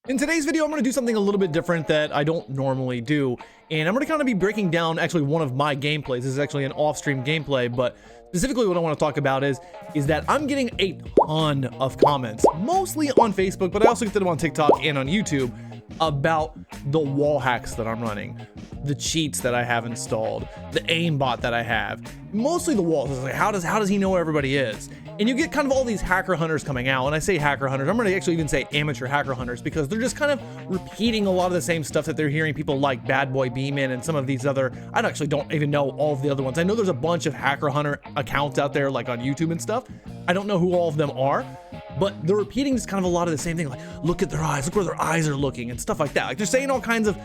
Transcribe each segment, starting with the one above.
In today's video, I'm going to do something a little bit different that I don't normally do, and I'm going to kind of be breaking down actually one of my gameplays. This is actually an off-stream gameplay, but specifically what I want to talk about is that I'm getting a ton of comments, mostly on Facebook, but I also get them on TikTok and on YouTube, about the wall hacks that I'm running, the cheats that I have installed, the aimbot that I have, mostly the walls. It's like, how does he know where everybody is? And you get kind of all these hacker hunters coming out. When I say hacker hunters, I'm going to actually even say amateur hacker hunters, because they're just kind of repeating a lot of the same stuff that they're hearing people like Bad Boy Beeman and some of these other, I actually don't even know all of the other ones. I know there's a bunch of hacker hunter accounts out there like on YouTube and stuff. I don't know who all of them are, but they're repeating just kind of a lot of the same thing, like look at their eyes, look where their eyes are looking and stuff like that. Like they're saying all kinds of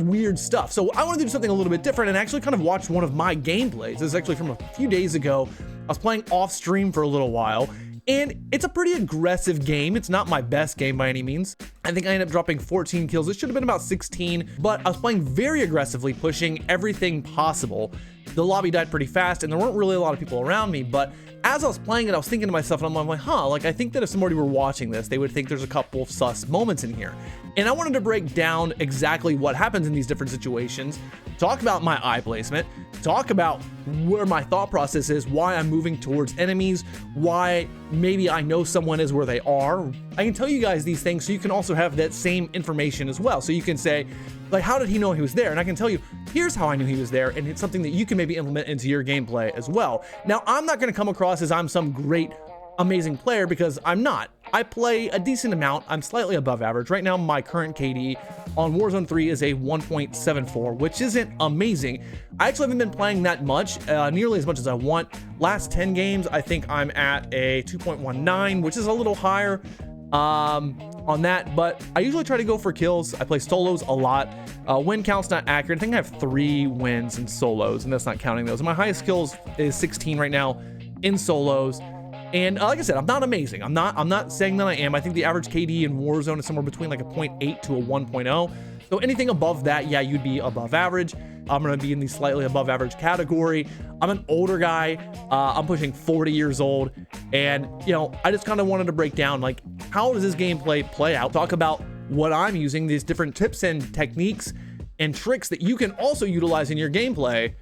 weird stuff. So I want to do something a little bit different and actually kind of watch one of my gameplays. This is actually from a few days ago. I was playing off stream for a little while, and it's a pretty aggressive game. It's not my best game by any means. I think I ended up dropping 14 kills. It should have been about 16, but I was playing very aggressively, pushing everything possible. The lobby died pretty fast, and there weren't really a lot of people around me, but as I was playing it, I was thinking to myself, and I'm like, like, I think that if somebody were watching this, they would think there's a couple of sus moments in here. And I wanted to break down exactly what happens in these different situations, talk about my eye placement, talk about where my thought process is, why I'm moving towards enemies, why maybe I know someone is where they are. I can tell you guys these things so you can also have that same information as well. So you can say, like, how did he know he was there? And I can tell you, here's how I knew he was there, and it's something that you can maybe implement into your gameplay as well. Now, I'm not going to come across as I'm some great, amazing player, because I'm not. I play a decent amount. I'm slightly above average. Right now, my current KD on Warzone 3 is a 1.74, which isn't amazing. I actually haven't been playing that much, nearly as much as I want. Last 10 games, I think I'm at a 2.19, which is a little higher on that, but I usually try to go for kills. I play solos a lot. Win count's not accurate. I think I have 3 wins in solos, and that's not counting those. My highest kills is 16 right now in solos. And like I said, I'm not amazing. I'm not saying that I am. I think the average KD in Warzone is somewhere between like a 0.8 to a 1.0. So anything above that, yeah, you'd be above average. I'm going to be in the slightly above average category. I'm an older guy. I'm pushing 40 years old. And, you know, I just kind of wanted to break down, like, how does this gameplay play out? Talk about what I'm using, these different tips and techniques and tricks that you can also utilize in your gameplay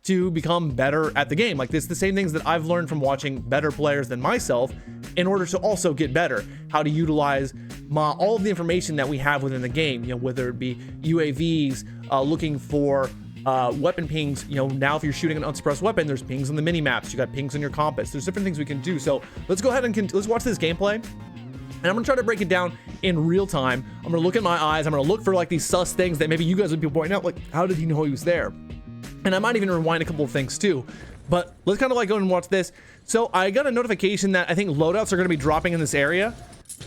to become better at the game. Like, this, the same things that I've learned from watching better players than myself in order to also get better. How to utilize all of the information that we have within the game, you know, whether it be UAVs, looking for weapon pings. You know, now if you're shooting an unsuppressed weapon, there's pings on the mini maps. You got pings on your compass. There's different things we can do. So let's go ahead and let's watch this gameplay. And I'm gonna try to break it down in real time. I'm gonna look at my eyes. I'm gonna look for like these sus things that maybe you guys would be pointing out, like, how did he know he was there? And I might even rewind a couple of things too, but let's kind of like go and watch this. So I got a notification that I think loadouts are going to be dropping in this area.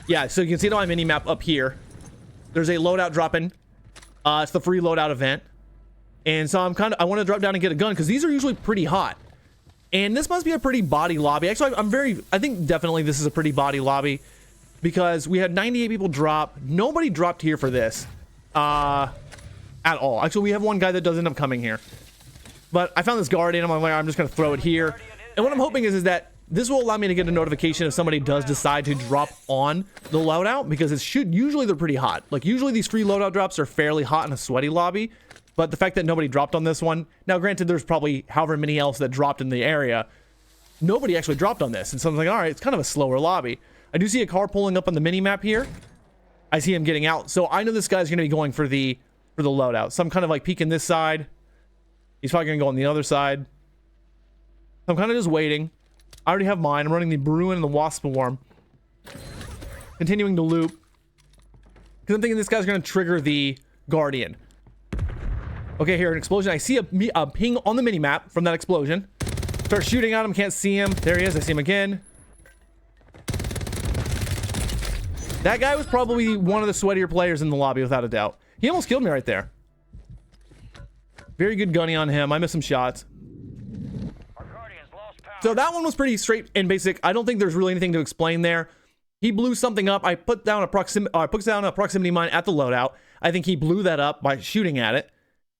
Yeah, so you can see it on my mini map up here. There's a loadout dropping. It's the free loadout event. And so I want to drop down and get a gun, because these are usually pretty hot. And this must be a pretty body lobby. Actually, I think definitely this is a pretty body lobby, because we had 98 people drop. Nobody dropped here for this at all. Actually, we have one guy that does end up coming here. But I found this Guardian. I'm like, I'm just going to throw it here. And what I'm hoping is that this will allow me to get a notification if somebody does decide to drop on the loadout, because usually they're pretty hot. Like, usually these free loadout drops are fairly hot in a sweaty lobby. But the fact that nobody dropped on this one, now granted, there's probably however many else that dropped in the area, nobody actually dropped on this. And so I'm like, all right, it's kind of a slower lobby. I do see a car pulling up on the mini map here. I see him getting out. So I know this guy's going to be going for the loadout. So I'm kind of like peeking this side. He's probably going to go on the other side. I'm kind of just waiting. I already have mine. I'm running the Bruin and the Wasp Swarm. Continuing to loop, because I'm thinking this guy's going to trigger the Guardian. Okay, here, an explosion. I see a ping on the mini-map from that explosion. Start shooting at him. Can't see him. There he is. I see him again. That guy was probably one of the sweatier players in the lobby, without a doubt. He almost killed me right there. Very good gunny on him. I missed some shots. So that one was pretty straight and basic. I don't think there's really anything to explain there. He blew something up. I put down a proximity mine at the loadout. I think he blew that up by shooting at it,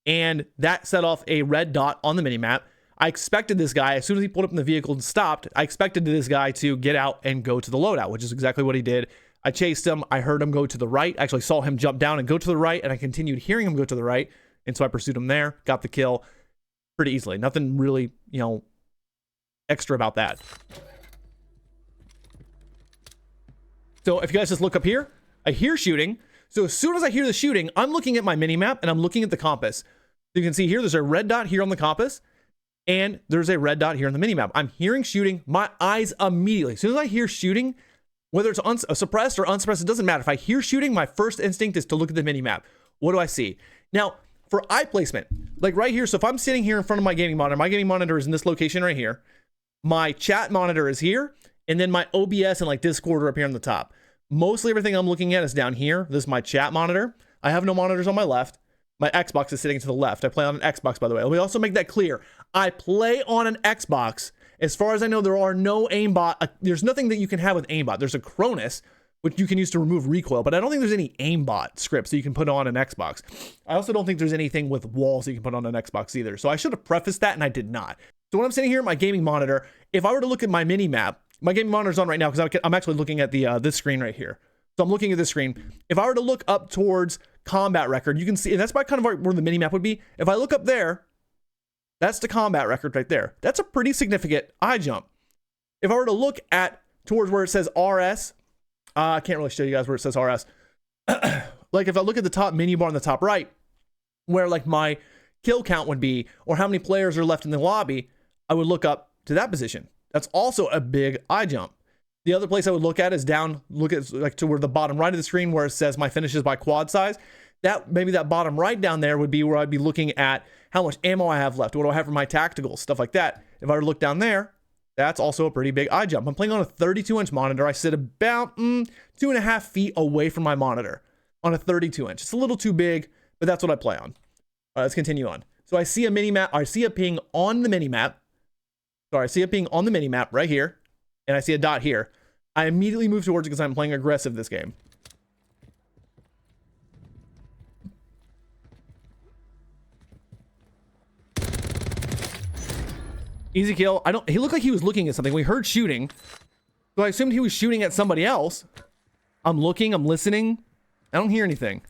and that set off a red dot on the minimap. I expected this guy, as soon as he pulled up in the vehicle and stopped, I expected this guy to get out and go to the loadout, which is exactly what he did. I chased him. I heard him go to the right. I actually saw him jump down and go to the right, and I continued hearing him go to the right. And so I pursued him there, got the kill pretty easily. Nothing really, you know, extra about that. So if you guys just look up here, I hear shooting. So as soon as I hear the shooting, I'm looking at my mini-map and I'm looking at the compass. So you can see here, there's a red dot here on the compass, and there's a red dot here on the mini-map. I'm hearing shooting. My eyes immediately, as soon as I hear shooting, whether it's suppressed or unsuppressed, it doesn't matter. If I hear shooting, my first instinct is to look at the mini-map. What do I see? Now, for eye placement, like right here, so if I'm sitting here in front of my gaming monitor is in this location right here. My chat monitor is here, and then my OBS and like Discord are up here on the top. Mostly everything I'm looking at is down here. This is my chat monitor. I have no monitors on my left. My Xbox is sitting to the left. I play on an Xbox, by the way. Let me also make that clear. I play on an Xbox. As far as I know, there are no aimbot. There's nothing that you can have with aimbot. There's a Cronus, which you can use to remove recoil, but I don't think there's any aimbot scripts that you can put on an Xbox. I also don't think there's anything with walls that you can put on an Xbox either. So I should have prefaced that, and I did not. So when I'm sitting here at my gaming monitor, if I were to look at my mini-map, my gaming monitor's on right now because I'm actually looking at the this screen right here. So I'm looking at this screen. If I were to look up towards combat record, you can see, and that's kind of where the mini-map would be. If I look up there, that's the combat record right there. That's a pretty significant eye jump. If I were to look at towards where it says RS, I can't really show you guys where it says RS. Like if I look at the top menu bar on the top right, where like my kill count would be, or how many players are left in the lobby, I would look up to that position. That's also a big eye jump. The other place I would look at is down, look at like to where the bottom right of the screen where it says my finishes by quad size. That maybe that bottom right down there would be where I'd be looking at how much ammo I have left. What do I have for my tacticals? Stuff like that. If I were to look down there, that's also a pretty big eye jump. I'm playing on a 32-inch monitor. I sit about 2.5 feet away from my monitor on a 32-inch. It's a little too big, but that's what I play on. All right, let's continue on. So I see a mini-map. I see a ping on the mini-map. Sorry, I see a ping on the mini-map right here, and I see a dot here. I immediately move towards it because I'm playing aggressive this game. Easy kill. He looked like he was looking at something. We heard shooting, so I assumed he was shooting at somebody else. I'm looking, I'm listening. I don't hear anything.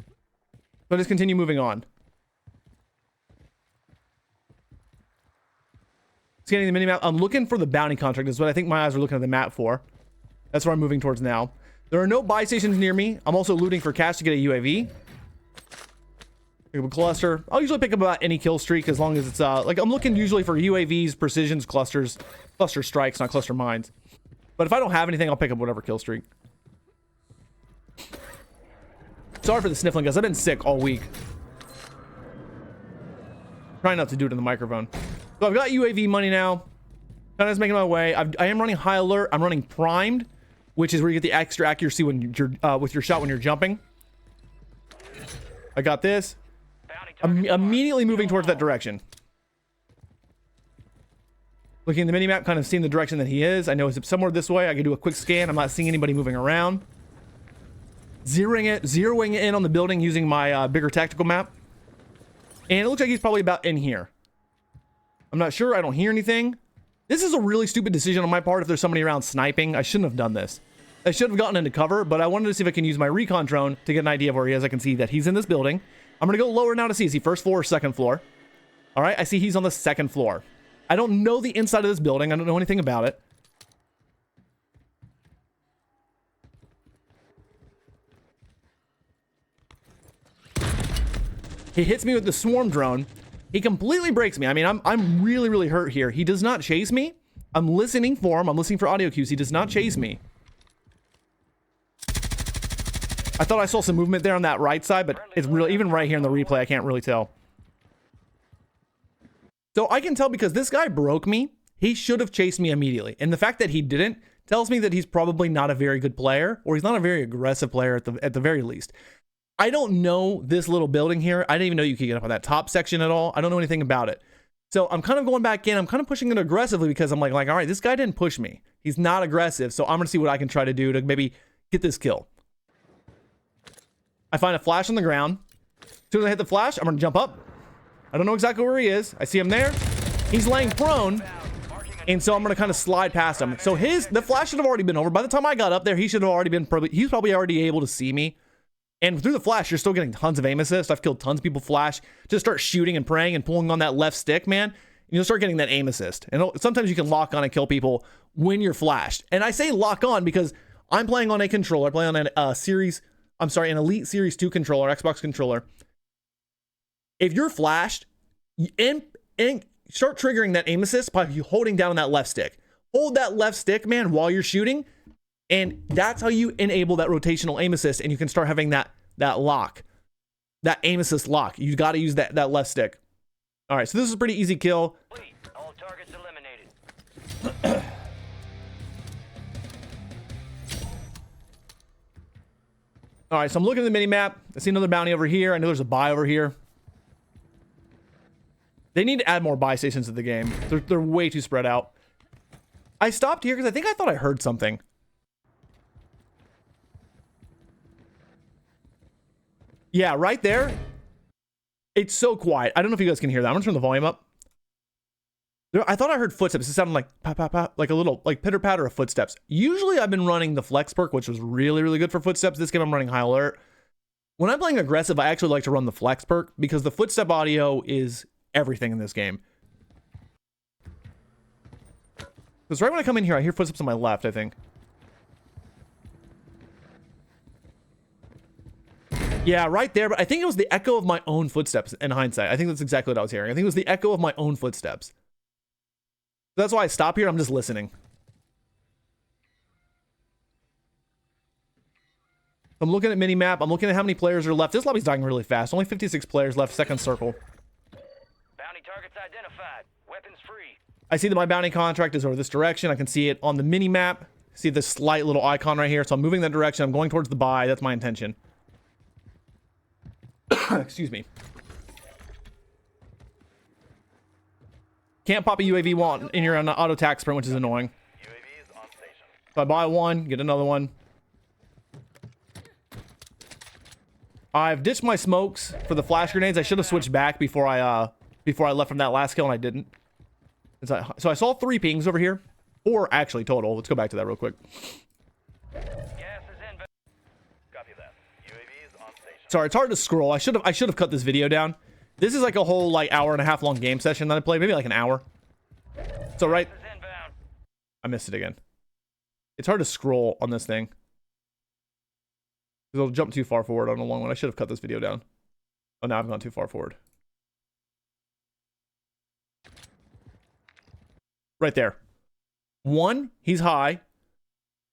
So I just continue moving on. Scanning the mini-map. I'm looking for the bounty contract. Is what I think my eyes are looking at the map for. That's where I'm moving towards now. There are no buy stations near me. I'm also looting for cash to get a UAV. Pick up a cluster. I'll usually pick up about any kill streak as long as it's like I'm looking usually for UAVs, precisions, clusters, cluster strikes, not cluster mines. But if I don't have anything, I'll pick up whatever kill streak. Sorry for the sniffling, guys. I've been sick all week. Trying not to do it in the microphone. So I've got UAV money now. Kind of just making my way. I am running high alert. I'm running primed, which is where you get the extra accuracy when you're with your shot when you're jumping. I got this. I'm immediately moving towards that direction. Looking at the mini-map, kind of seeing the direction that he is. I know it's somewhere this way. I can do a quick scan. I'm not seeing anybody moving around. Zeroing in on the building using my bigger tactical map. And it looks like he's probably about in here. I'm not sure. I don't hear anything. This is a really stupid decision on my part if there's somebody around sniping. I shouldn't have done this. I should have gotten into cover, but I wanted to see if I can use my recon drone to get an idea of where he is. I can see that he's in this building. I'm going to go lower now to see. Is he first floor or second floor? All right. I see he's on the second floor. I don't know the inside of this building. I don't know anything about it. He hits me with the swarm drone. He completely breaks me. I mean, I'm really, really hurt here. He does not chase me. I'm listening for him. I'm listening for audio cues. He does not chase me. I thought I saw some movement there on that right side, but it's really, even right here in the replay, I can't really tell. So I can tell because this guy broke me. He should have chased me immediately. And the fact that he didn't tells me that he's probably not a very good player, or he's not a very aggressive player at the very least. I don't know this little building here. I didn't even know you could get up on that top section at all. I don't know anything about it. So I'm kind of going back in. I'm kind of pushing it aggressively because I'm like, all right, this guy didn't push me. He's not aggressive. So I'm going to see what I can try to do to maybe get this kill. I find a flash on the ground. As soon as I hit the flash, I'm going to jump up. I don't know exactly where he is. I see him there. He's laying prone. And so I'm going to kind of slide past him. So the flash should have already been over. By the time I got up there, he should have already been he's probably already able to see me. And through the flash, you're still getting tons of aim assist. I've killed tons of people flash. Just start shooting and praying and pulling on that left stick, man. You'll start getting that aim assist. And sometimes you can lock on and kill people when you're flashed. And I say lock on because I'm playing on a controller. I play on an Elite Series 2 controller, Xbox controller. If you're flashed, and start triggering that aim assist by holding down on that left stick. Hold that left stick, man, while you're shooting. And that's how you enable that rotational aim assist. And you can start having that lock. That aim assist lock. You got to use that left stick. All right, so this is a pretty easy kill. All targets eliminated. All right, so I'm looking at the mini map. I see another bounty over here. I know there's a buy over here. They need to add more buy stations to the game. They're way too spread out. I stopped here because I thought I heard something. Yeah, right there. It's so quiet. I don't know if you guys can hear that. I'm gonna turn the volume up. I thought I heard footsteps. It sounded like pop, pop, pop, like a little pitter patter of footsteps. Usually I've been running the flex perk, which was really, really good for footsteps. This game I'm running high alert. When I'm playing aggressive, I actually like to run the flex perk because the footstep audio is everything in this game. Because right when I come in here, I hear footsteps on my left, I think. Yeah, right there, but I think it was the echo of my own footsteps in hindsight. I think that's exactly what I was hearing. I think it was the echo of my own footsteps. That's why I stop here. I'm just listening. I'm looking at mini-map. I'm looking at how many players are left. This lobby's dying really fast. Only 56 players left, second circle. Bounty targets identified. Weapons free. I see that my bounty contract is over this direction. I can see it on the mini-map. See this slight little icon right here. So I'm moving that direction. I'm going towards the buy. That's my intention. Excuse me. Can't pop a UAV while in your auto attack sprint, which is annoying. UAV is on station. So I buy one, get another one. I've ditched my smokes for the flash grenades. I should have switched back before I left from that last kill, and I didn't. So I saw 3 pings over here, 4 actually total. Let's go back to that real quick. Gas is in. Copy that. UAV is on station. Sorry, it's hard to scroll. I should have cut this video down. This is like a whole like hour and a half long game session that I played, maybe like an hour. So right, I missed it again. It's hard to scroll on this thing. It'll jump too far forward on a long one. I should have cut this video down. Oh, now I've gone too far forward. Right there. 1, he's high.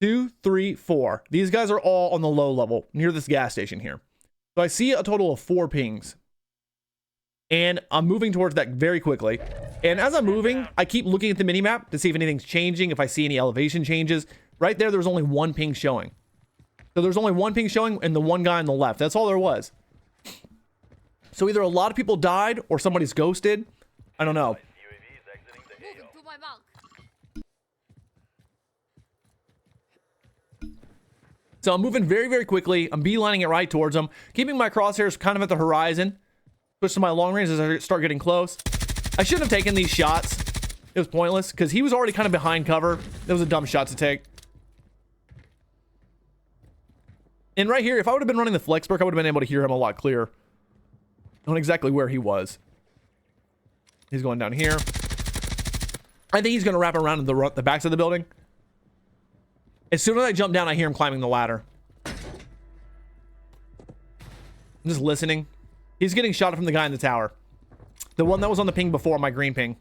2, 3, 4. These guys are all on the low level near this gas station here. So I see a total of 4 pings. And I'm moving towards that very quickly. And as I'm moving, I keep looking at the minimap to see if anything's changing, if I see any elevation changes. Right there, there's only 1 ping showing. So there's only 1 ping showing and the one guy on the left. That's all there was. So either a lot of people died or somebody's ghosted. I don't know. UAV is exiting the AO. To my mark. So I'm moving very, very quickly. I'm beelining it right towards him. Keeping my crosshairs kind of at the horizon. Switch to my long range as I start getting close. I shouldn't have taken these shots. It was pointless because he was already kind of behind cover. It was a dumb shot to take. And right here, if I would have been running the flex perk, I would have been able to hear him a lot clearer on exactly where he was. He's going down here. I think he's going to wrap around in the backs of the building. As soon as I jump down, I hear him climbing the ladder. I'm just listening. He's getting shot from the guy in the tower. The one that was on the ping before, my green ping.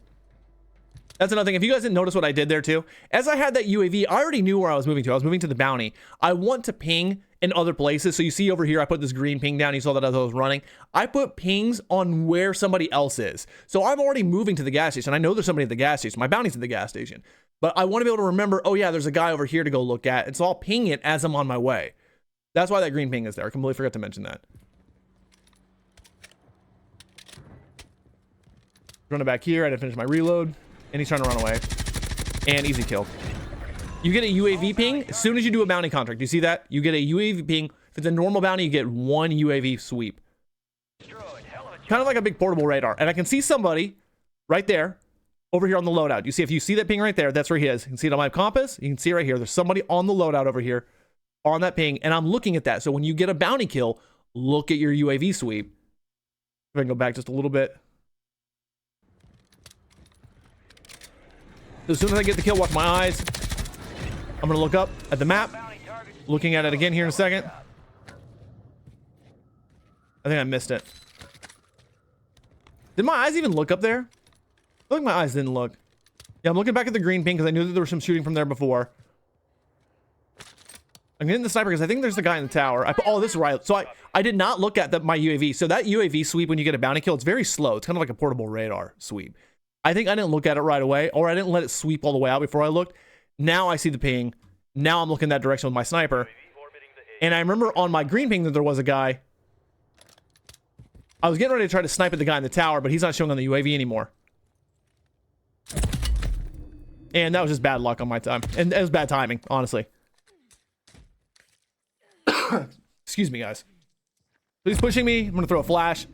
That's another thing. If you guys didn't notice what I did there too, as I had that UAV, I already knew where I was moving to. I was moving to the bounty. I want to ping in other places. So you see over here, I put this green ping down. You saw that as I was running. I put pings on where somebody else is. So I'm already moving to the gas station. I know there's somebody at the gas station. My bounty's at the gas station. But I want to be able to remember, oh yeah, there's a guy over here to go look at. And so I'll ping it as I'm on my way. That's why that green ping is there. I completely forgot to mention that. Running back here. I had to finish my reload. And he's trying to run away. And easy kill. You get a UAV ping as soon as you do a bounty contract. You see that? You get a UAV ping. If it's a normal bounty, you get 1 UAV sweep. Kind of like a big portable radar. And I can see somebody right there. over here on the loadout. You see, if you see that ping right there, that's where he is. You can see it on my compass. You can see it right here. There's somebody on the loadout over here on that ping, and I'm looking at that. So when you get a bounty kill, look at your UAV sweep. If I can go back just a little bit. So as soon as I get the kill, watch my eyes. I'm going to look up at the map. Looking at it again here in a second. I think I missed it. Did my eyes even look up there? I feel like my eyes didn't look. Yeah, I'm looking back at the green ping because I knew that there was some shooting from there before. I'm getting the sniper because I think there's the guy in the tower. Oh, this is right. So I did not look at my UAV. So that UAV sweep, when you get a bounty kill, it's very slow. It's kind of like a portable radar sweep. I think I didn't look at it right away, or I didn't let it sweep all the way out before I looked. Now I see the ping. Now I'm looking that direction with my sniper. And I remember on my green ping that there was a guy. I was getting ready to try to snipe at the guy in the tower, but he's not showing on the UAV anymore. And that was just bad luck on my time. And it was bad timing, honestly. Excuse me, guys. So he's pushing me. I'm going to throw a flash.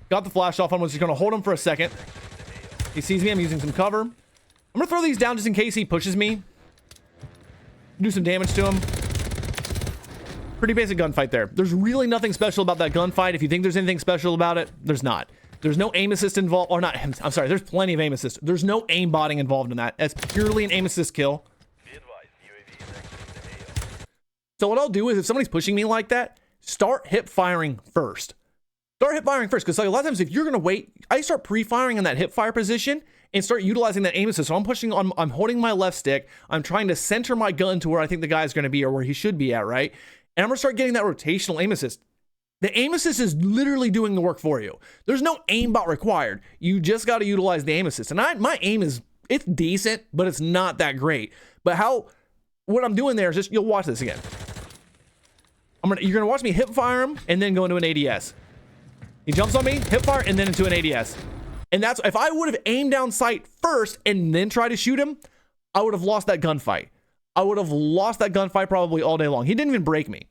Got the flash off. I'm just going to hold him for a second. He sees me. I'm using some cover. I'm going to throw these down just in case he pushes me. Do some damage to him. Pretty basic gunfight there. There's really nothing special about that gunfight. If you think there's anything special about it, there's not. There's no aim assist involved. Or not. I'm sorry. There's plenty of aim assist. There's no aim botting involved in that. It's purely an aim assist kill. So what I'll do is if somebody's pushing me like that, start hip firing first. Start hip firing first. Because like a lot of times if you're going to wait, I start pre-firing in that hip fire position and start utilizing that aim assist. So I'm holding my left stick. I'm trying to center my gun to where I think the guy's going to be or where he should be at, right? And I'm going to start getting that rotational aim assist. The aim assist is literally doing the work for you. There's no aimbot required. You just got to utilize the aim assist. And my aim it's decent, but it's not that great. But what I'm doing there is just, you'll watch this again. You're going to watch me hip fire him and then go into an ADS. He jumps on me, hip fire, and then into an ADS. And that's, if I would have aimed down sight first and then try to shoot him, I would have lost that gunfight. I would have lost that gunfight probably all day long. He didn't even break me.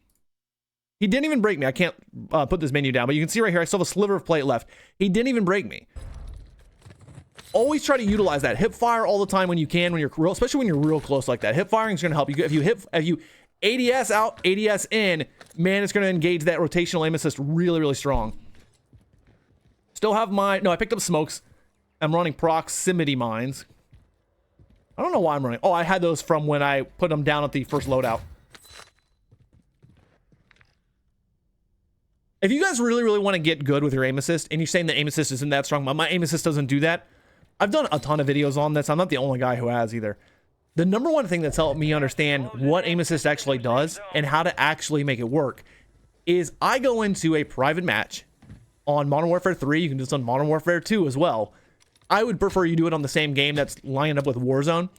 He didn't even break me. I can't put this menu down, but you can see right here, I still have a sliver of plate left. He didn't even break me. Always try to utilize that. Hip fire all the time when you can, especially when you're real close like that. Hip firing is going to help you. If you ADS out, ADS in, man, it's going to engage that rotational aim assist really, really strong. Still have I picked up smokes. I'm running proximity mines. I don't know why I'm running. Oh, I had those from when I put them down at the first loadout. If you guys really, really want to get good with your aim assist, and you're saying that aim assist isn't that strong, my aim assist doesn't do that. I've done a ton of videos on this. I'm not the only guy who has either. The number one thing that's helped me understand what aim assist actually does and how to actually make it work is I go into a private match on Modern Warfare 3. You can do this on Modern Warfare 2 as well. I would prefer you do it on the same game that's lined up with Warzone.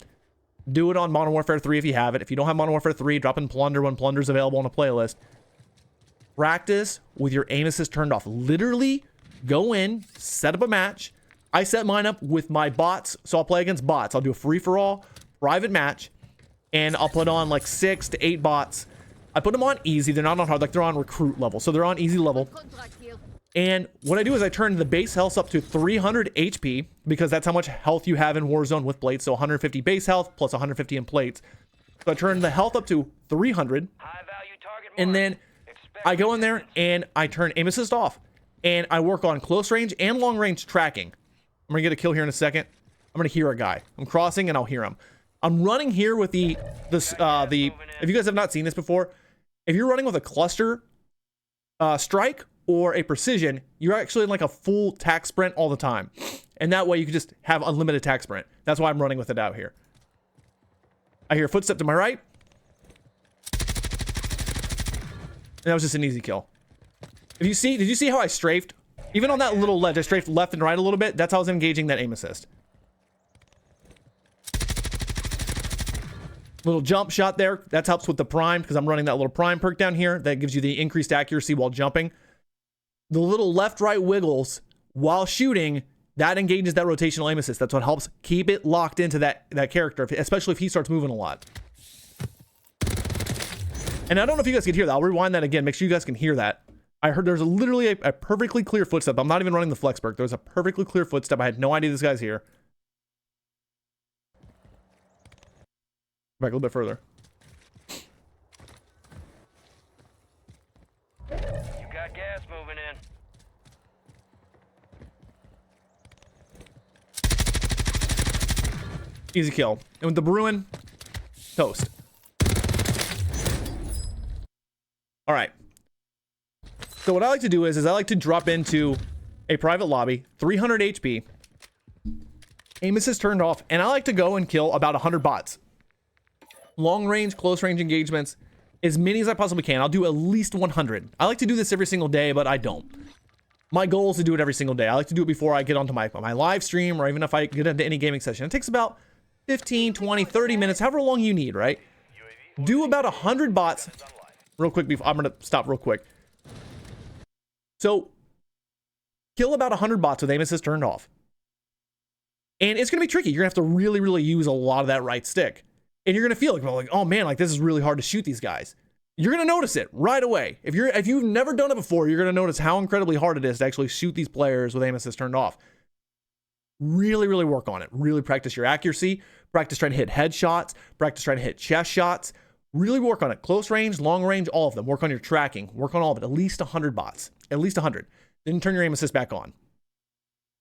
Do it on Modern Warfare 3 if you have it. If you don't have Modern Warfare 3, drop in Plunder when Plunder's available on a playlist. Practice with your aim assist turned off. Literally go in, set up a match. I set mine up with my bots, so I'll play against bots. I'll do a free-for-all private match, and I'll put on like 6 to 8 bots. I put them on easy. They're not on hard, like they're on recruit level, so they're on easy level. And what I do is I turn the base health up to 300 HP because that's how much health you have in Warzone with plates. So 150 base health plus 150 in plates. So I turn the health up to 300, and then I go in there and I turn aim assist off, and I work on close range and long range tracking. I'm gonna get a kill here in a second. I'm gonna hear a guy. I'm crossing and I'll hear him. I'm running here with if you guys have not seen this before, if you're running with a cluster strike or a precision, you're actually in like a full tac sprint all the time. And that way you can just have unlimited tac sprint. That's why I'm running with it out here. I hear a footstep to my right. And that was just an easy kill. Did you see how I strafed? Even on that little ledge, I strafed left and right a little bit. That's how I was engaging that aim assist. Little jump shot there. That helps with the prime because I'm running that little prime perk down here. That gives you the increased accuracy while jumping. The little left-right wiggles while shooting, that engages that rotational aim assist. That's what helps keep it locked into that character, especially if he starts moving a lot. And I don't know if you guys can hear that. I'll rewind that again. Make sure you guys can hear that. I heard there's literally a perfectly clear footstep. I'm not even running the Flexberg. There's a perfectly clear footstep. I had no idea this guy's here. Back a little bit further. You got gas moving in. Easy kill. And with the Bruin, toast. All right. So what I like to do is I like to drop into a private lobby, 300 HP. Aim assist turned off, and I like to go and kill about 100 bots. Long range, close range engagements, as many as I possibly can. I'll do at least 100. I like to do this every single day, but I don't. My goal is to do it every single day. I like to do it before I get onto my live stream, or even if I get into any gaming session. It takes about 15, 20, 30 minutes, however long you need, right? Do about 100 bots real quick. Before I'm going to stop real quick. So kill about 100 bots with aim assist turned off. And it's going to be tricky. You're going to have to really, really use a lot of that right stick. And you're going to feel like, oh man, like this is really hard to shoot these guys. You're going to notice it right away. If you've never done it before, you're going to notice how incredibly hard it is to actually shoot these players with aim assist turned off. Really, really work on it. Really practice your accuracy. Practice trying to hit headshots. Practice trying to hit chest shots. Really work on it. Close range, long range, all of them. Work on your tracking. Work on all of it. At least 100 bots. At least 100. Then turn your aim assist back on.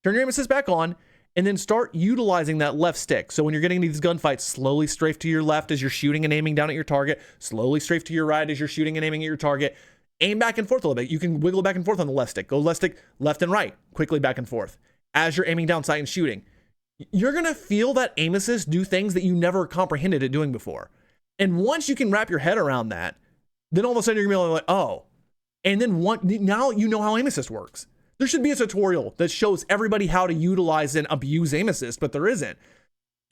Turn your aim assist back on, and then start utilizing that left stick. So when you're getting into these gunfights, slowly strafe to your left as you're shooting and aiming down at your target. Slowly strafe to your right as you're shooting and aiming at your target. Aim back and forth a little bit. You can wiggle back and forth on the left stick. Go left stick, left and right, quickly back and forth. As you're aiming down sight and shooting, you're going to feel that aim assist do things that you never comprehended it doing before. And once you can wrap your head around that, then all of a sudden you're going to be like, oh. And then now you know how aim assist works. There should be a tutorial that shows everybody how to utilize and abuse aim assist, but there isn't.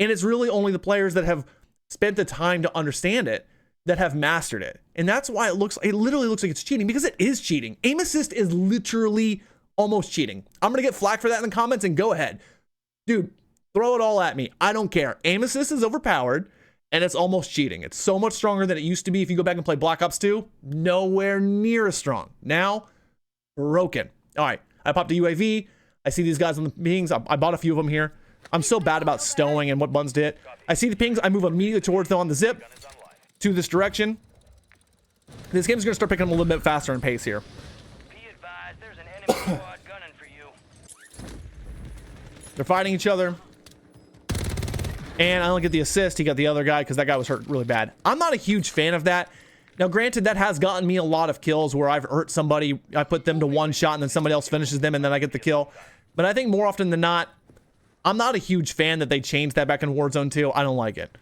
And it's really only the players that have spent the time to understand it that have mastered it. And that's why it literally looks like it's cheating, because it is cheating. Aim assist is literally almost cheating. I'm going to get flack for that in the comments, and go ahead. Dude, throw it all at me. I don't care. Aim assist is overpowered, and it's almost cheating. It's so much stronger than it used to be. If you go back and play Black Ops 2, nowhere near as strong. Now, broken. All right. I popped a UAV. I see these guys on the pings. I bought a few of them here. I'm so bad about stowing and what buttons to hit. I see the pings. I move immediately towards them on the zip to this direction. This game's going to start picking up a little bit faster in pace here. Be advised, there's an enemy squad gunning for you. They're fighting each other. And I don't get the assist. He got the other guy because that guy was hurt really bad. I'm not a huge fan of that. Now, granted, that has gotten me a lot of kills where I've hurt somebody, I put them to one shot, and then somebody else finishes them, and then I get the kill. But I think more often than not, I'm not a huge fan that they changed that back in Warzone 2. I don't like it.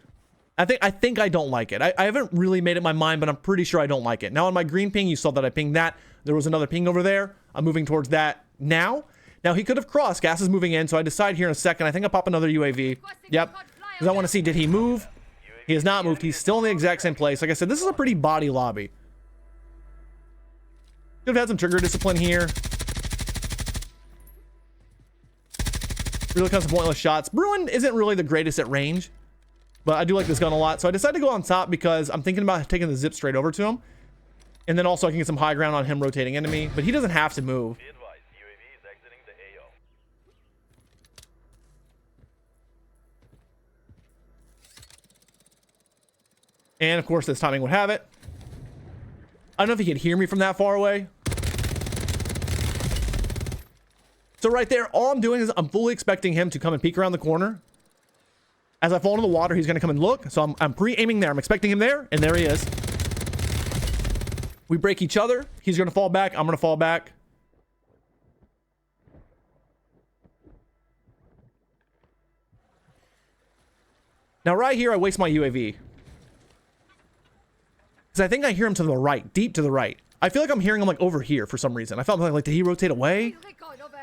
I think I don't like it. I haven't really made up my mind, but I'm pretty sure I don't like it. Now, on my green ping, you saw that I pinged that. There was another ping over there. I'm moving towards that now. Now, he could have crossed. Gas is moving in, so I decide here in a second. I think I'll pop another UAV. Yep. Because I want to see, did he move? He has not moved. He's still in the exact same place. Like I said, this is a pretty body lobby. Could have had some trigger discipline here. Really kind of some pointless shots. Bruin isn't really the greatest at range, but I do like this gun a lot. So I decided to go on top because I'm thinking about taking the zip straight over to him. And then also I can get some high ground on him rotating enemy, but he doesn't have to move. Be advised, UAV is exiting the AO. And of course, this timing would have it. I don't know if he could hear me from that far away. So right there, all I'm doing is I'm fully expecting him to come and peek around the corner. As I fall into the water, he's going to come and look. So I'm pre-aiming there. I'm expecting him there, and there he is. We break each other. He's going to fall back. I'm going to fall back. Now right here, I waste my UAV. Because I think I hear him to the right, deep to the right. I feel like I'm hearing him like over here for some reason. I felt like, did he rotate away?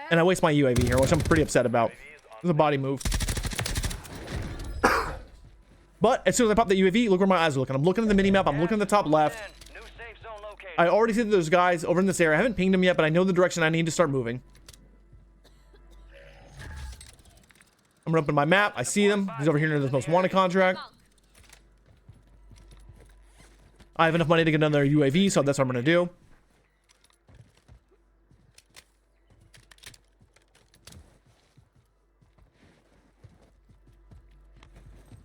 And I waste my UAV here, which I'm pretty upset about. There's a body move. But as soon as I pop the UAV, look where my eyes are looking. I'm looking at the mini map. I'm looking at the top left. New safe zone located. I already see that there's guys over in this area. I haven't pinged them yet, but I know the direction I need to start moving. I'm gonna open my map. I see them. He's over here near this most wanted contract. I have enough money to get another UAV, so that's what I'm gonna do.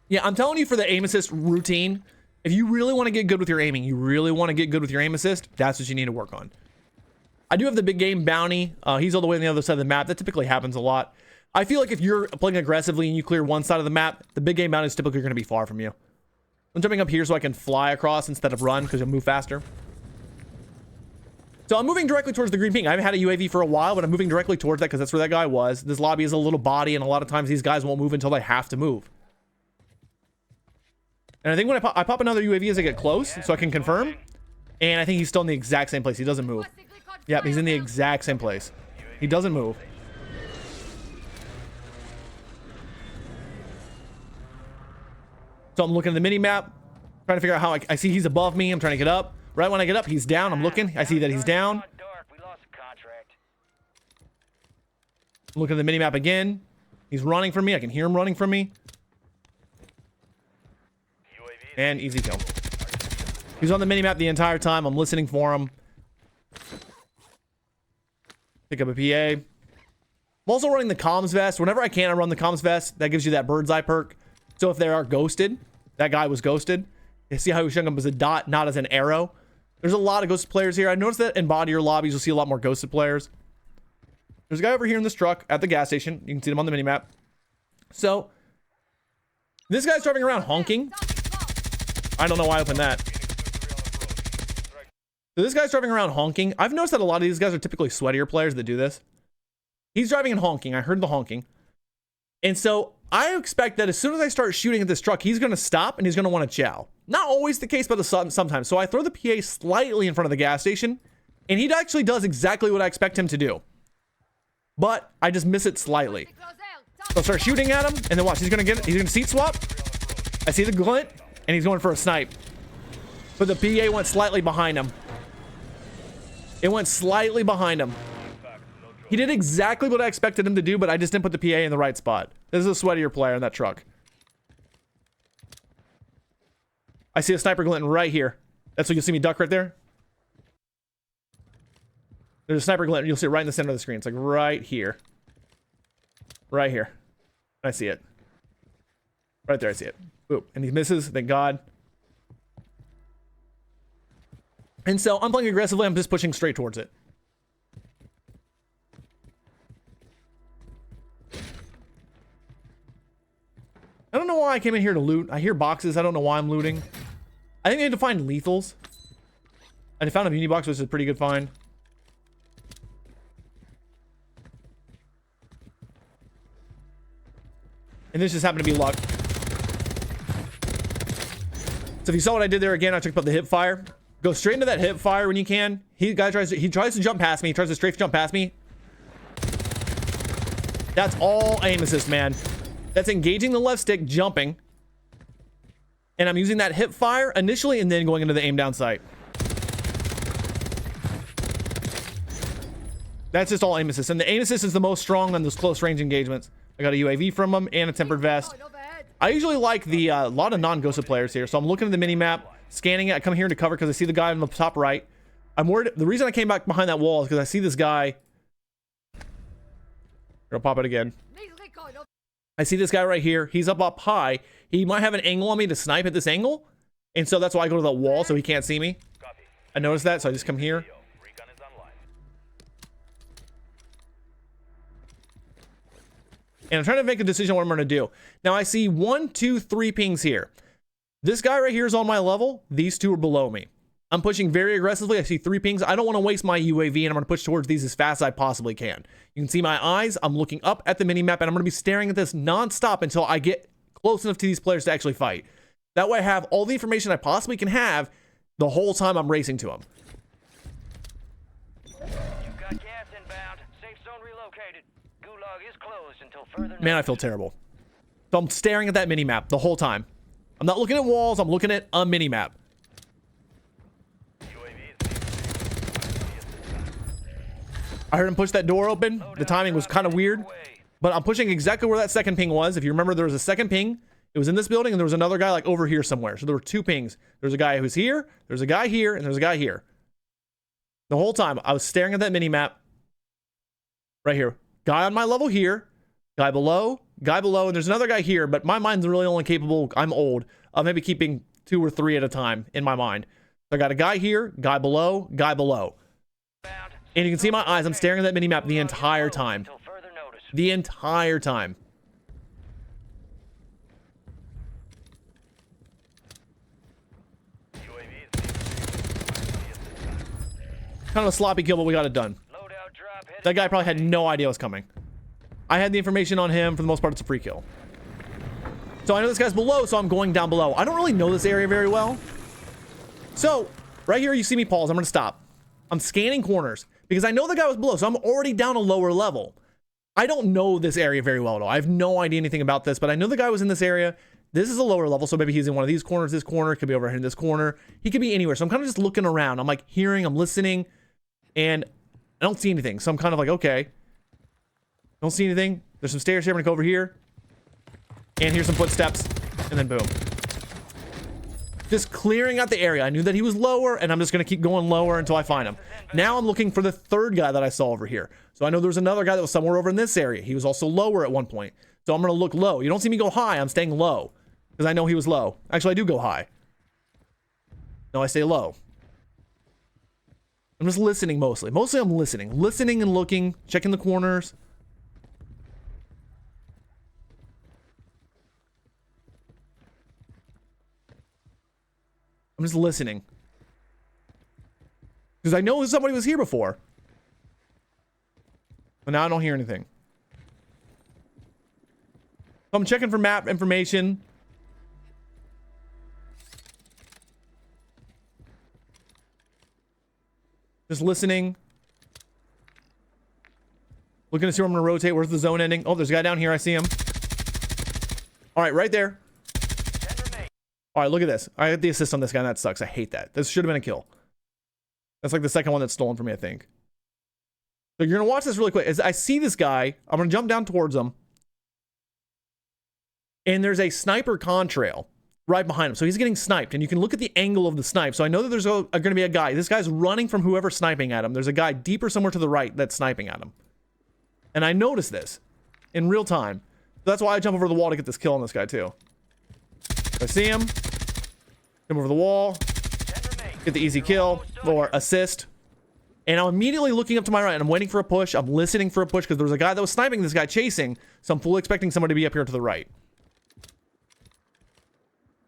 Yeah, I'm telling you, for the aim assist routine, if you really want to get good with your aiming, you really want to get good with your aim assist, that's what you need to work on. I do have the big game bounty. He's all the way on the other side of the map. That typically happens a lot. I feel like if you're playing aggressively and you clear one side of the map, the big game bounty is typically going to be far from you. I'm jumping up here so I can fly across instead of run, because you'll move faster. So I'm moving directly towards the green ping. I haven't had a UAV for a while, but I'm moving directly towards that because that's where that guy was. This lobby is a little body, and a lot of times these guys won't move until they have to move. And I think when I pop another UAV as I get close, so I can confirm. And I think he's still in the exact same place. He doesn't move. Yep, he's in the exact same place. He doesn't move. So I'm looking at the mini map, trying to figure out how I see he's above me. I'm trying to get up. Right when I get up, he's down. I'm looking. I see that he's down. I'm looking at the mini map again. He's running from me. I can hear him running from me. And easy kill. He's on the mini map the entire time. I'm listening for him. Pick up a PA. I'm also running the comms vest. Whenever I can, I run the comms vest. That gives you that bird's eye perk. So if they are ghosted, that guy was ghosted. You see how he was showing up as a dot, not as an arrow. There's a lot of ghosted players here. I noticed that in bodier lobbies, you'll see a lot more ghosted players. There's a guy over here in this truck at the gas station. You can see him on the minimap. So this guy's driving around honking. I don't know why I opened that. So this guy's driving around honking. I've noticed that a lot of these guys are typically sweatier players that do this. He's driving and honking. I heard the honking. And so I expect that as soon as I start shooting at this truck, he's going to stop and he's going to want to chow. Not always the case, but sometimes. So I throw the PA slightly in front of the gas station, and he actually does exactly what I expect him to do. But I just miss it slightly. So I start shooting at him, and then watch. He's going to get it. He's going to seat swap. I see the glint, and he's going for a snipe. But the PA went slightly behind him. It went slightly behind him. He did exactly what I expected him to do, but I just didn't put the PA in the right spot. This is a sweatier player in that truck. I see a sniper glinting right here. That's what you'll see me duck right there. There's a sniper glint. You'll see it right in the center of the screen. It's like right here. Right here. I see it. Right there, I see it. Boop. And he misses. Thank God. And so I'm playing aggressively. I'm just pushing straight towards it. I don't know why I came in here to loot. I hear boxes. I don't know why I'm looting. I think I need to find lethals. I found a muni box, which is a pretty good find. And this just happened to be luck. So if you saw what I did there again, I took up the hip fire. Go straight into that hip fire when you can. He tries to jump past me. He tries to strafe jump past me. That's all aim assist, man. That's engaging the left stick, jumping. And I'm using that hip fire initially and then going into the aim down sight. That's just all aim assist. And the aim assist is the most strong on those close range engagements. I got a UAV from him and a tempered vest. I usually like the lot of non-ghosted players here. So I'm looking at the mini map, scanning it. I come here to cover because I see the guy on the top right. I'm worried. The reason I came back behind that wall is because I see this guy. I'll pop it again. I see this guy right here. He's up high. He might have an angle on me to snipe at this angle. And so that's why I go to that wall so he can't see me. I noticed that, so I just come here. And I'm trying to make a decision on what I'm going to do. Now I see 1, 2, 3 pings here. This guy right here is on my level. These two are below me. I'm pushing very aggressively. I see 3 pings. I don't want to waste my UAV, and I'm going to push towards these as fast as I possibly can. You can see my eyes. I'm looking up at the minimap, and I'm going to be staring at this nonstop until I get close enough to these players to actually fight. That way I have all the information I possibly can have the whole time I'm racing to them. You've got gas inbound. Safe zone relocated. Gulag is closed until further. Man, I feel terrible. So I'm staring at that minimap the whole time. I'm not looking at walls. I'm looking at a minimap. I heard him push that door open. The timing was kind of weird, but I'm pushing exactly where that second ping was. If you remember, there was a second ping. It was in this building, and there was another guy like over here somewhere. So there were 2 pings. There's a guy who's here, there's a guy here, and there's a guy here. The whole time I was staring at that mini map right here. Guy on my level here, Guy below, and there's another guy here, but my mind's really only capable, I'm old, of maybe keeping 2 or 3 at a time in my mind. So I got a guy here, guy below, guy below. And you can see my eyes, I'm staring at that minimap the entire time. The entire time. Kind of a sloppy kill, but we got it done. That guy probably had no idea what's coming. I had the information on him. For the most part, it's a free kill. So I know this guy's below, so I'm going down below. I don't really know this area very well. So right here, you see me pause. I'm going to stop. I'm scanning corners because I know the guy was below, so I'm already down a lower level. I don't know this area very well at all. I have no idea anything about this, but I know the guy was in this area. This is a lower level, so maybe he's in one of these corners. This corner could be over here in this corner. He could be anywhere. So I'm kind of just looking around. I'm like hearing, I'm listening, and I don't see anything. So I'm kind of like, okay. Don't see anything. There's some stairs here. I'm gonna go over here. And here's some footsteps. And then boom. Just clearing out the area. I knew that he was lower, and I'm just gonna keep going lower until I find him. Now I'm looking for the third guy that I saw over here. So I know there's another guy that was somewhere over in this area. He was also lower at one point. So I'm gonna look low. You don't see me go high. I'm staying low. Because I know he was low. Actually, I do go high. No, I stay low. I'm just listening mostly. Mostly I'm listening. Listening and looking. Checking the corners. I'm just listening. Because I know somebody was here before. But now I don't hear anything. So I'm checking for map information. Just listening. Looking to see where I'm going to rotate. Where's the zone ending? Oh, there's a guy down here. I see him. All right, right there. All right, look at this. I got the assist on this guy, and that sucks. I hate that. This should have been a kill. That's like the second one that's stolen from me, I think. So you're going to watch this really quick. As I see this guy, I'm going to jump down towards him. And there's a sniper contrail right behind him. So he's getting sniped, and you can look at the angle of the snipe. So I know that there's going to be a guy. This guy's running from whoever's sniping at him. There's a guy deeper somewhere to the right that's sniping at him. And I noticed this in real time. So that's why I jump over the wall to get this kill on this guy, too. I see him. Come over the wall. Get the easy kill or assist. And I'm immediately looking up to my right, and I'm waiting for a push. I'm listening for a push because there was a guy that was sniping this guy chasing. So I'm fully expecting somebody to be up here to the right.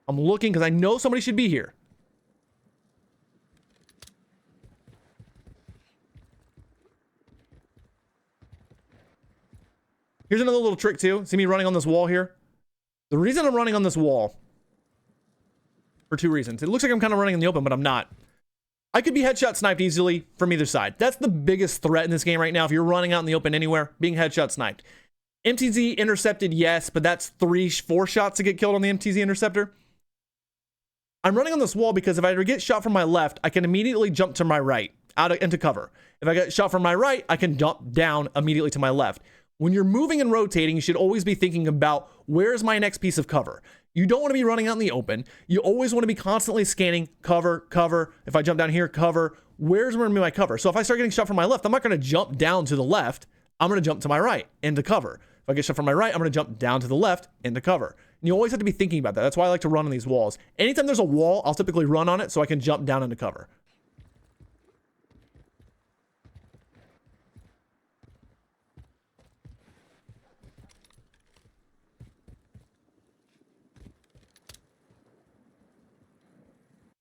I'm looking because I know somebody should be here. Here's another little trick too. See me running on this wall here? The reason I'm running on this wall, for 2 reasons. It looks like I'm kind of running in the open, but I'm not. I could be headshot sniped easily from either side. That's the biggest threat in this game right now. If you're running out in the open anywhere, being headshot sniped. MTZ intercepted, yes, but that's 3-4 shots to get killed on the MTZ interceptor. I'm running on this wall because if I get shot from my left, I can immediately jump to my right, into cover. If I get shot from my right, I can jump down immediately to my left. When you're moving and rotating, you should always be thinking about where's my next piece of cover. You don't want to be running out in the open. You always want to be constantly scanning cover, cover. If I jump down here, cover. Where's where my cover? So if I start getting shot from my left, I'm not going to jump down to the left. I'm going to jump to my right into cover. If I get shot from my right, I'm going to jump down to the left into cover. And you always have to be thinking about that. That's why I like to run on these walls. Anytime there's a wall, I'll typically run on it so I can jump down into cover.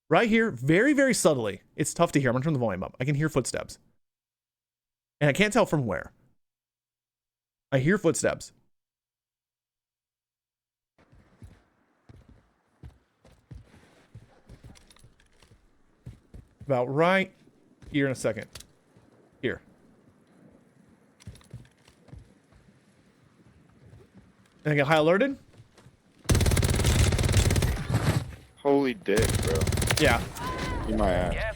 Right here, very, very subtly. It's tough to hear. I'm going to turn the volume up. I can hear footsteps. And I can't tell from where. I hear footsteps. About right here in a second. Here. And I get high alerted. Holy dick, bro. Yeah. Eat my ass.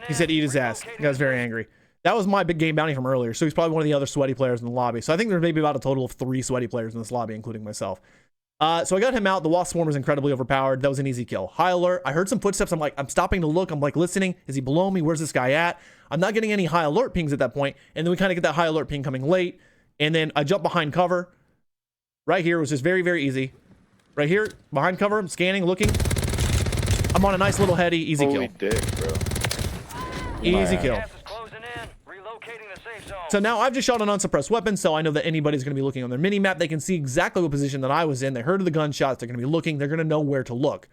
He said eat his ass. The guy's very angry. That was my big game bounty from earlier, so he's probably one of the other sweaty players in the lobby. So I think there's maybe about a total of 3 sweaty players in this lobby, including myself. So I got him out. The Wasp Swarm was incredibly overpowered. That was an easy kill. High alert. I heard some footsteps. I'm stopping to look. I'm like listening. Is he below me? Where's this guy at? I'm not getting any high alert pings at that point. And then we kind of get that high alert ping coming late. And then I jump behind cover. right here was just very, very easy. Right here, behind cover, I'm scanning, looking. I'm on a nice little heady, easy Holy kill. dick, bro. Easy kill. Gas is closing in. Relocating the safe zone. So now I've just shot an unsuppressed weapon, so I know that anybody's going to be looking on their mini-map. They can see exactly what position that I was in. They heard the gunshots. They're going to be looking. They're going to know where to look.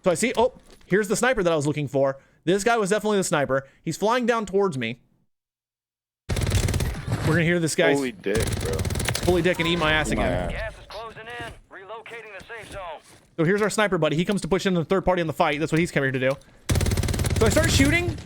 So I see, oh, here's the sniper that I was looking for. This guy was definitely the sniper. He's flying down towards me. We're going to hear this guy's Holy dick, bro. fully dick and eat my ass again. Gas is closing in. Relocating the safe zone. So here's our sniper buddy. He comes to push into the third party in the fight. That's what he's coming here to do. So I start shooting,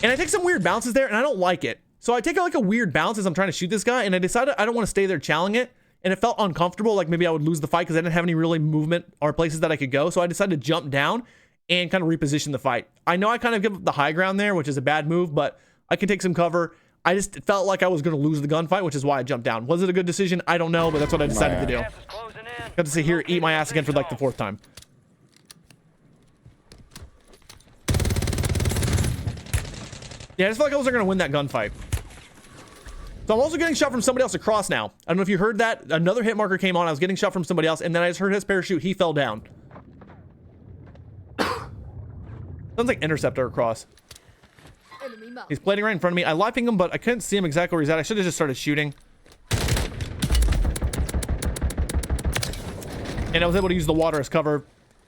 and I take some weird bounces there, and I don't like it. So I take like a weird bounce as I'm trying to shoot this guy, and I decided I don't want to stay there challenging it, and it felt uncomfortable, like maybe I would lose the fight because I didn't have any really movement or places that I could go. So I decided to jump down and kind of reposition the fight. I know I kind of give up the high ground there, which is a bad move, but I can take some cover. I just felt like I was going to lose the gunfight, which is why I jumped down. Was it a good decision? I don't know, but that's what I decided to do. Gas is closing in. Got to sit here, eat my ass again for like the 4th time. Yeah, I just felt like I wasn't going to win that gunfight. So I'm also getting shot from somebody else across now. I don't know if you heard that. Another hit marker came on. I was getting shot from somebody else, and then I just heard his parachute. He fell down. Sounds like interceptor across. He's plating right in front of me. I live pinged him, but I couldn't see him exactly where he's at. I should have just started shooting. And I was able to use the water as cover.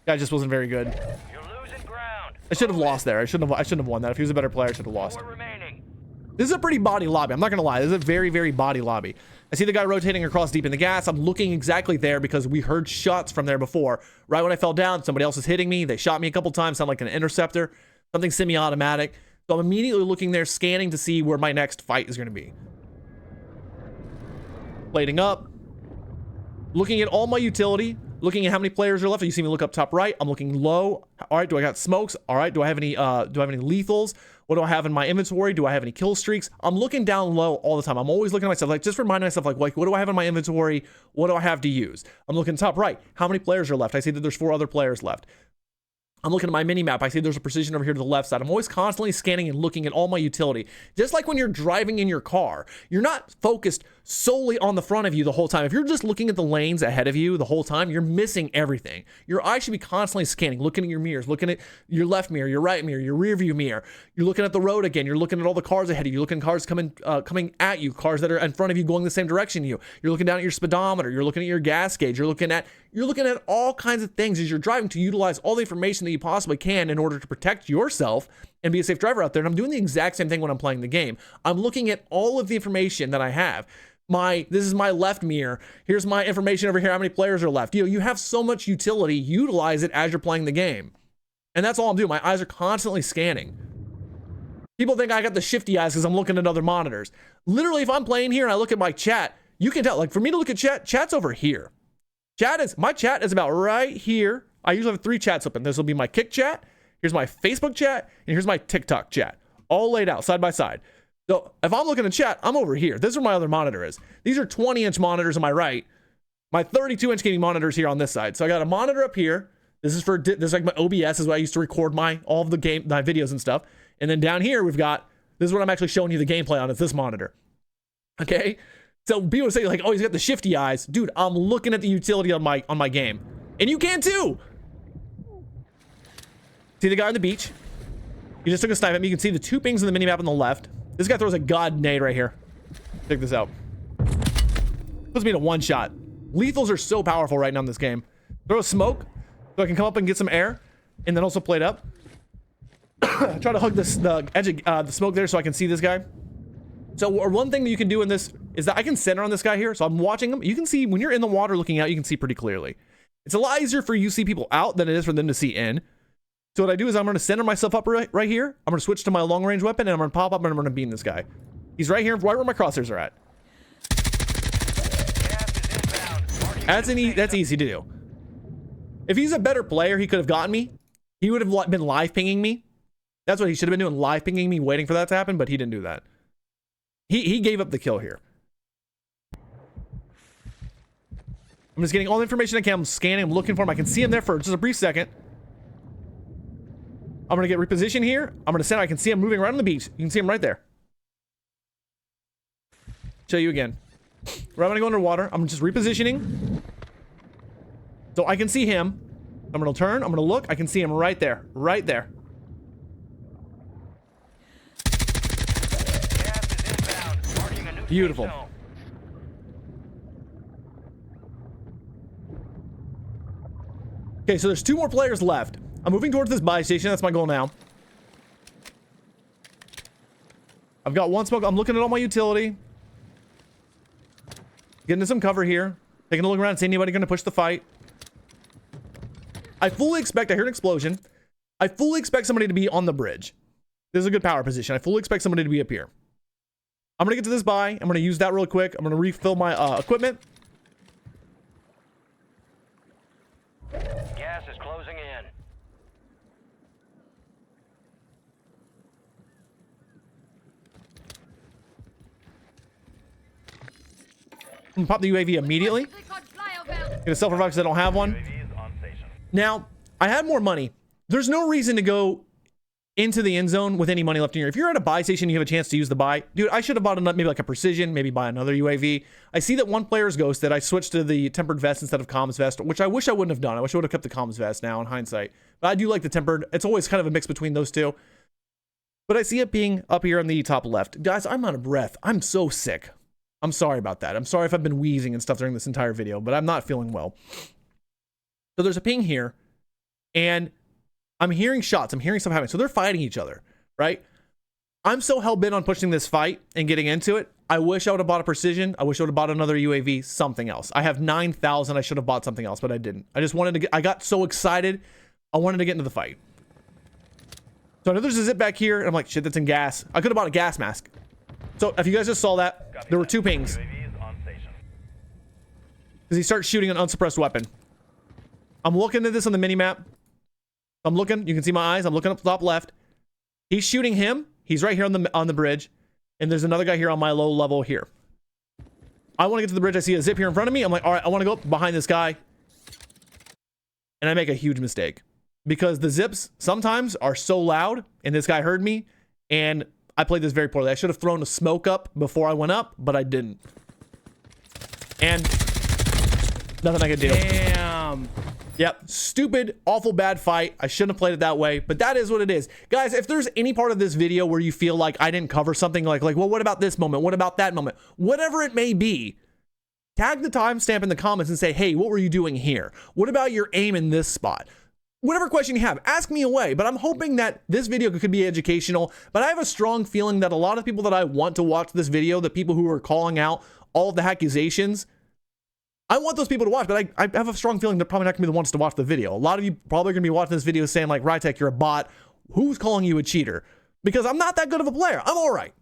That just wasn't very good. You're losing ground. I should have lost there. I shouldn't have won that. If he was a better player, I should have lost. 4 remaining. This is a pretty body lobby. I'm not going to lie. This is a very, very body lobby. I see the guy rotating across deep in the gas. I'm looking exactly there because we heard shots from there before. Right when I fell down, somebody else is hitting me. They shot me a couple times. Sound like an interceptor. Something semi-automatic. So I'm immediately looking there, scanning to see where my next fight is going to be. Plating up. Looking at all my utility. Looking at how many players are left. You see me look up top right. I'm looking low. All right, do I got smokes? All right, do I have any lethals? What do I have in my inventory? Do I have any kill streaks? I'm looking down low all the time. I'm always looking at myself, like just reminding myself, like what do I have in my inventory? What do I have to use? I'm looking top right. How many players are left? I see that there's 4 other players left. I'm looking at my mini map. I see there's a precision over here to the left side. I'm always constantly scanning and looking at all my utility. Just like when you're driving in your car, you're not focused solely on the front of you the whole time. If you're just looking at the lanes ahead of you the whole time, you're missing everything. Your eyes should be constantly scanning, looking at your mirrors, looking at your left mirror, your right mirror, your rear view mirror. You're looking at the road again. You're looking at all the cars ahead of you. You're looking at cars coming at you, cars that are in front of you going the same direction you. You're looking down at your speedometer. You're looking at your gas gauge. You're looking at all kinds of things as you're driving to utilize all the information that you possibly can in order to protect yourself and be a safe driver out there. And I'm doing the exact same thing when I'm playing the game. I'm looking at all of the information that I have. This is my left mirror. Here's my information over here. How many players are left? You have so much utility. Utilize it as you're playing the game. And that's all I'm doing. My eyes are constantly scanning. People think I got the shifty eyes because I'm looking at other monitors. Literally, if I'm playing here and I look at my chat, you can tell. Like for me to look at chat's over here. My chat is about right here. I usually have 3 chats open. This will be my Kick chat. Here's my Facebook chat. And here's my TikTok chat. All laid out side by side. So if I'm looking at chat, I'm over here. This is where my other monitor is. These are 20-inch monitors on my right. My 32-inch gaming monitor is here on this side. So I got a monitor up here. This is like my OBS. This is where I used to record my videos and stuff. And then down here we've got, this is what I'm actually showing you the gameplay on. It's this monitor. Okay. So people say like, oh, he's got the shifty eyes. Dude, I'm looking at the utility on my game. And you can too. See the guy on the beach? He just took a snipe at me. You can see the 2 pings in the minimap on the left. This guy throws a god nade right here. Check this out. Puts me in a 1-shot. Lethals are so powerful right now in this game. Throw a smoke so I can come up and get some air. And then also plate up. Try to hug the edge of the smoke there so I can see this guy. So one thing that you can do in this is that I can center on this guy here. So I'm watching him. You can see when you're in the water looking out, you can see pretty clearly. It's a lot easier for you to see people out than it is for them to see in. So what I do is I'm going to center myself up right here. I'm going to switch to my long range weapon and I'm going to pop up and I'm going to beam this guy. He's right here, right where my crosshairs are at. That's easy to do. If he's a better player, he could have gotten me. He would have been live pinging me. That's what he should have been doing, live pinging me, waiting for that to happen, but he didn't do that. He gave up the kill here. I'm just getting all the information I can. I'm scanning, I'm looking for him. I can see him there for just a brief second. I'm gonna get repositioned here. I'm gonna center. I can see him moving right on the beach. You can see him right there. Show you again. Right when I go underwater, I'm just repositioning. So I can see him. I'm gonna turn, I'm gonna look, I can see him right there. Right there. Gas is inbound, marking a new safe Beautiful. zone. Okay, so there's 2 more players left. I'm moving towards this buy station. That's my goal now. I've got 1 smoke. I'm looking at all my utility. Getting to some cover here. Taking a look around. See anybody going to push the fight. I fully expect, I hear an explosion. I fully expect somebody to be on the bridge. This is a good power position. I fully expect somebody to be up here. I'm going to get to this buy. I'm going to use that real quick. I'm going to refill my equipment. Gas is closing in. I'm going to pop the UAV immediately. Get a self-revive because I don't have one. UAV is on station. Now, I had more money. There's no reason to go into the end zone with any money left in here. If you're at a buy station, you have a chance to use the buy. Dude, I should have bought maybe like a precision, maybe buy another UAV. I see that one player's ghosted. I switched to the tempered vest instead of comms vest, which I wish I wouldn't have done. I wish I would have kept the comms vest now in hindsight. But I do like the tempered. It's always kind of a mix between those two. But I see it being up here on the top left. Guys, I'm out of breath. I'm so sick. I'm sorry about that. I'm sorry if I've been wheezing and stuff during this entire video, but I'm not feeling well. So there's a ping here, and I'm hearing shots. I'm hearing stuff happening. So they're fighting each other, right? I'm so hell-bent on pushing this fight and getting into it. I wish I would have bought a precision. I wish I would have bought another UAV, something else. I have 9,000. I should have bought something else, but I didn't. I just wanted to get, I got so excited. I wanted to get into the fight. So I know there's a zip back here, and I'm like, shit, that's in gas. I could have bought a gas mask. So if you guys just saw that, there were 2 pings. UAV is on station. Because he starts shooting an unsuppressed weapon. I'm looking at this on the mini-map. I'm looking. You can see my eyes. I'm looking up top left. He's shooting him. He's right here on the bridge. And there's another guy here on my low level here. I want to get to the bridge. I see a zip here in front of me. I'm like, all right, I want to go up behind this guy. And I make a huge mistake. Because the zips sometimes are so loud. And this guy heard me. And I played this very poorly. I should have thrown a smoke up before I went up. But I didn't. And nothing I could do. Damn. Yep, stupid, awful bad fight. I shouldn't have played it that way, but that is what it is. Guys, if there's any part of this video where you feel like I didn't cover something like, well, what about this moment? What about that moment? Whatever it may be, tag the timestamp in the comments and say, hey, what were you doing here? What about your aim in this spot? Whatever question you have, ask me away, but I'm hoping that this video could be educational, but I have a strong feeling that a lot of people that I want to watch this video, the people who are calling out all of the accusations, I want those people to watch, but I have a strong feeling they're probably not going to be the ones to watch the video. A lot of you probably going to be watching this video saying like, Rytech, you're a bot. Who's calling you a cheater? Because I'm not that good of a player. I'm all right.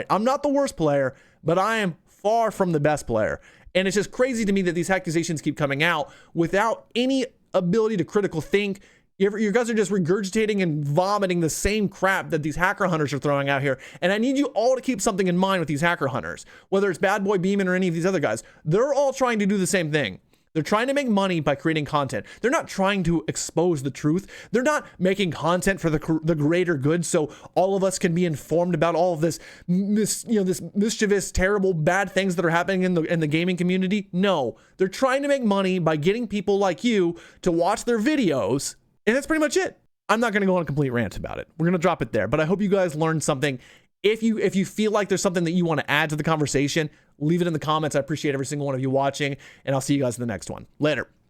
I'm not the worst player, but I am far from the best player. And it's just crazy to me that these accusations keep coming out without any ability to critical think. You guys are just regurgitating and vomiting the same crap that these hacker hunters are throwing out here. And I need you all to keep something in mind with these hacker hunters, whether it's Bad Boy Beeman or any of these other guys. They're all trying to do the same thing. They're trying to make money by creating content. They're not trying to expose the truth. They're not making content for the greater good so all of us can be informed about all of this mischievous, terrible, bad things that are happening in the gaming community. No, they're trying to make money by getting people like you to watch their videos. And that's pretty much it. I'm not going to go on a complete rant about it. We're going to drop it there. But I hope you guys learned something. If you feel like there's something that you want to add to the conversation, leave it in the comments. I appreciate every single one of you watching. And I'll see you guys in the next one. Later.